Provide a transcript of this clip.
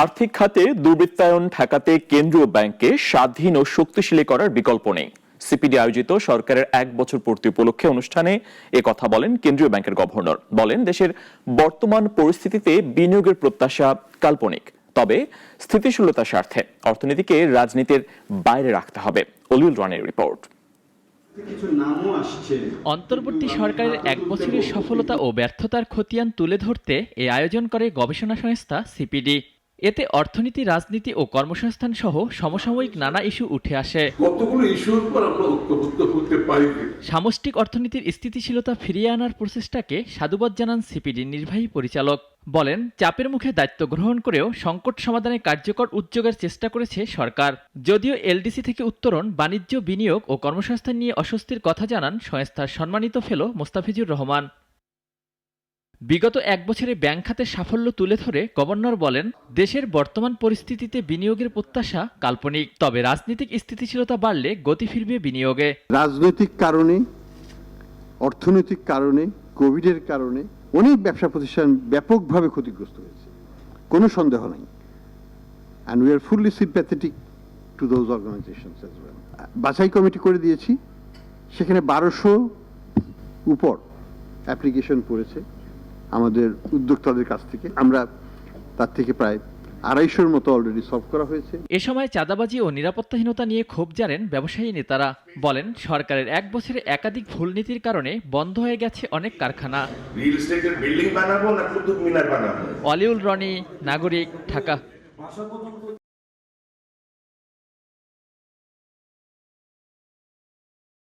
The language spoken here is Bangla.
আর্থিক খাতে দুর্বৃত্তায়ন ঠেকাতে কেন্দ্রীয় ব্যাংককে স্বাধীন ও শক্তিশালী করার বিকল্প নেই। সিপিডি আয়োজিত সরকারের 1 বছর পূর্তি উপলক্ষে অনুষ্ঠানে কথা বলেন কেন্দ্রীয় ব্যাংকের গভর্নর। বলেন, দেশের বর্তমান পরিস্থিতিতে বিনিয়োগের প্রত্যাশা কাল্পনিক, তবে স্থিতিশীলতার স্বার্থে অর্থনীতিকে রাজনীতির বাইরে রাখতে হবে। অলিউল রানের রিপোর্ট। অন্তর্বর্তী সরকারের 1 বছরের সফলতা ও ব্যর্থতার খতিয়ান তুলে ধরতে এ আয়োজন করে গবেষণা সংস্থা সিপিডি। এতে অর্থনীতি, রাজনীতি ও কর্মসংস্থান সহ সমসাময়িক নানা ইস্যু উঠে আসে। সামষ্টিক অর্থনীতির স্থিতিশীলতা ফিরিয়ে আনার প্রচেষ্টাকে সাধুবাদ জানান সিপিডির নির্বাহী পরিচালক। বলেন, চাপের মুখে দায়িত্ব গ্রহণ করেও সংকট সমাধানে কার্যকর উদ্যোগের চেষ্টা করেছে সরকার। যদিও এলডিসি থেকে উত্তরণ, বাণিজ্য, বিনিয়োগ ও কর্মসংস্থান নিয়ে অস্বস্তির কথা জানান সংস্থার সম্মানিত ফেলো মোস্তাফিজুর রহমান। বিগত 1 বছরে ব্যাংক খাতের সাফল্য তুলে ধরে গভর্নর বলেন, দেশের বর্তমান পরিস্থিতিতে বিনিয়োগের প্রত্যাশা কাল্পনিক, তবে রাজনৈতিক স্থিতিশীলতা বাড়লে গতি ফিরবে বিনিয়োগে। রাজনৈতিক কারণে, অর্থনৈতিক কারণে, কোভিডের কারণে অনেক ব্যবসা প্রতিষ্ঠান ব্যাপকভাবে ক্ষতিগ্রস্ত হয়েছে, কোনো সন্দেহ নাই। And we are fully sympathetic to those organisations as well. বাছাই কমিটি করে দিয়েছি, সেখানে 1200 উপর অ্যাপ্লিকেশন পড়েছে আমাদের উদ্যোক্তাদের কাছ থেকে। আমরা তার থেকে প্রায় 250-এর মতো অলরেডি সলভ করা হয়েছে। এ সময় চাঁদাবাজি ও নিরাপত্তাহীনতা নিয়ে ক্ষোভ জানান ব্যবসায়ী নেতারা। বলেন, সরকারের 1 বছরে একাধিক ভুল নীতির কারণে বন্ধ হয়ে গেছে অনেক কারখানা। বিল্ডিং বানাবো না কুতুব মিনার বানাবো। অলিউল রনি, নাগরিক, ঢাকা।